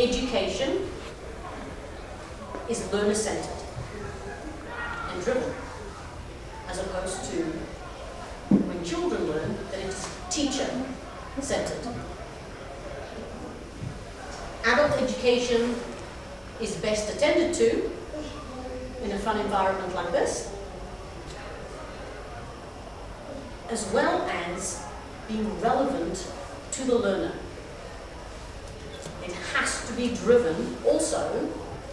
education is learner-centered and driven, as opposed to when children learn that it is teacher-centered. Adult education is best attended to in a fun environment like this, as well as being relevant to the learner. It has to be driven also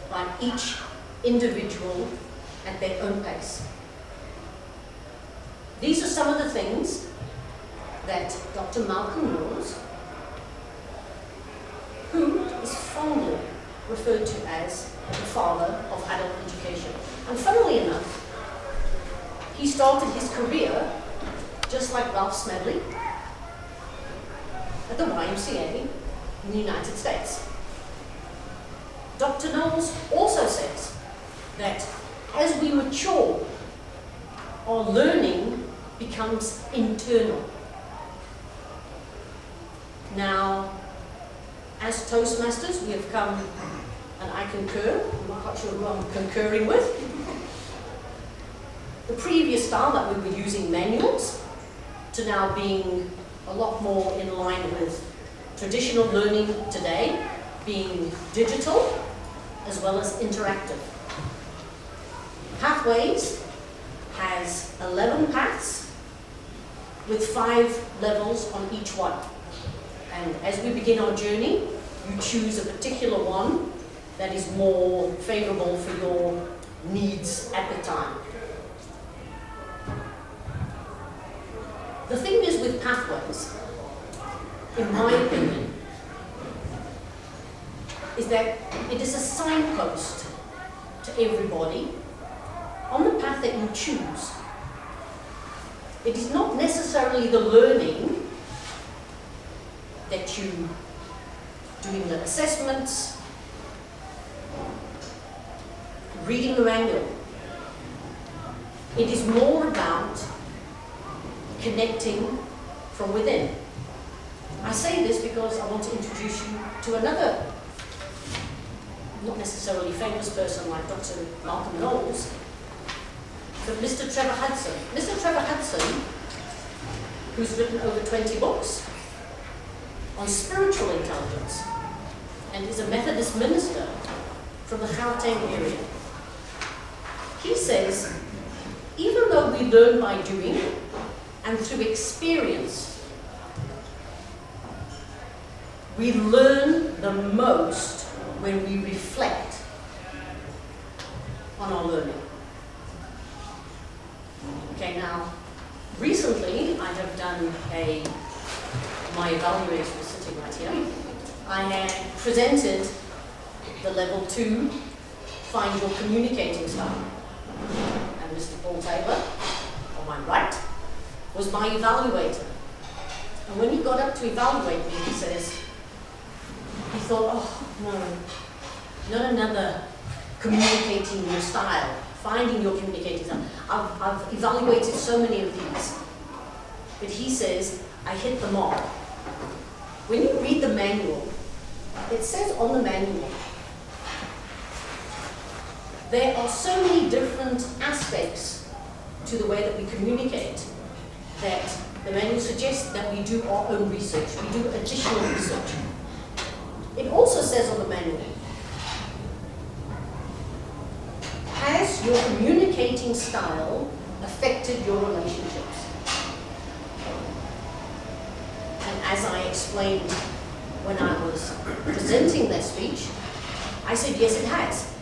by each individual at their own pace. These are some of the things that Dr. Malcolm Knowles, who is fondly referred to as the father of adult education. And funnily enough, he started his career just like Ralph Smedley at the YMCA in the United States. Dr. Knowles also says that as we mature, our learning becomes internal. Now, as Toastmasters, we have come, and I concur, I'm not quite sure who I'm concurring with. The previous style that we were using manuals to now being a lot more in line with traditional learning today, being digital as well as interactive. Pathways has 11 paths with 5 levels on each one. And as we begin our journey, you choose a particular one that is more favorable for your needs at the time. The thing is with pathways, in my opinion, is that it is a signpost to everybody on the path that you choose. It is not necessarily the learning that you doing the assessments, reading the manual. It is more about connecting from within. I say this because I want to introduce you to another, not necessarily famous person like Dr. Malcolm Knowles, but Mr. Trevor Hudson. Mr. Trevor Hudson, who's written over 20 books on spiritual intelligence and is a Methodist minister from the Gauteng area. He says, even though we learn by doing and through experience, we learn the most when we reflect on our learning. Okay, now, recently I have done my evaluation is sitting right here. I had presented the level 2, find your communicating style. And Mr. Paul Taylor, on my right, was my evaluator. And when he got up to evaluate me, he says, he thought, oh no, not another communicating your style, finding your communicating style. I've evaluated so many of these. But he says, I hit the mark. When you read the manual, it says on the manual, there are so many different aspects to the way that we communicate that the manual suggests that we do our own research, we do additional research. It also says on the manual, has your communicating style affected your relationships? And as I explained when I was presenting that speech, I said, yes, it has.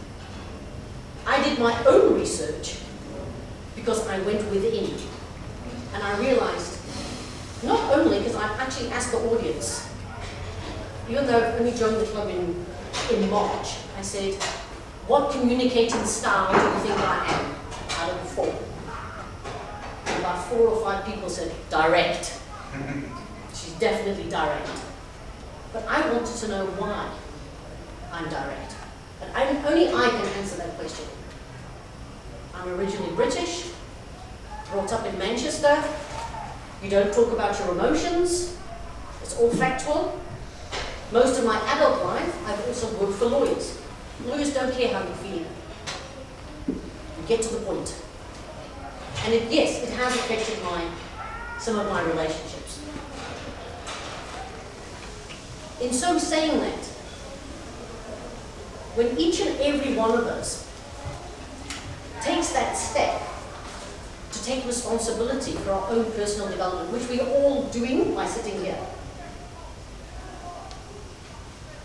I did my own research because I went within. And I realized, not only because I actually asked the audience, even though I've only joined the club in March, I said, what communicating style do you think I am out of the 4? And about 4 or 5 people said, direct. She's definitely direct. But I wanted to know why I'm direct. And only I can answer that question. I'm originally British, brought up in Manchester. You don't talk about your emotions. It's all factual. Most of my adult life, I've also worked for lawyers. Lawyers don't care how you're feeling. You get to the point. And yes, it has affected some of my relationships. In so saying that, when each and every one of us takes that step to take responsibility for our own personal development, which we are all doing by sitting here,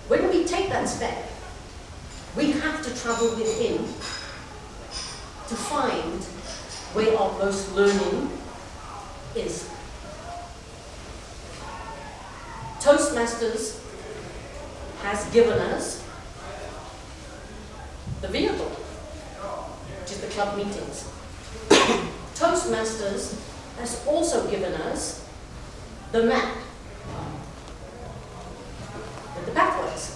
when we take that step, we have to travel within to find where our most learning is. Toastmasters has given us the vehicle, which is the club meetings. Toastmasters has also given us the map with the pathways.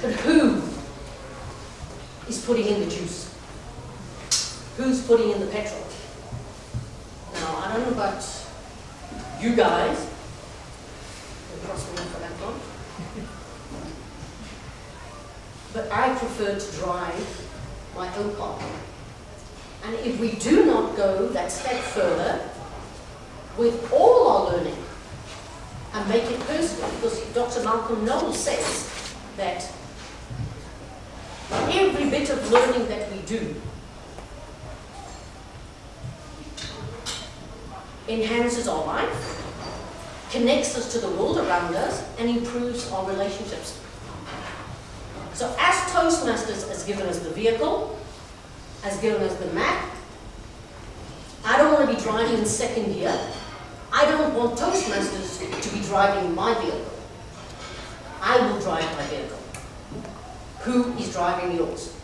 But who is putting in the juice? Who's putting in the petrol? Now, I don't know about you guys. Cross me for that one. But I prefer to drive my own car. And if we do not go that step further with all our learning and make it personal, because Dr. Malcolm Knowles says that every bit of learning that we do enhances our life, connects us to the world around us, and improves our relationships. So as Toastmasters has given us the vehicle, has given us the map, I don't want to be driving in second gear. I don't want Toastmasters to be driving my vehicle. I will drive my vehicle. Who is driving yours?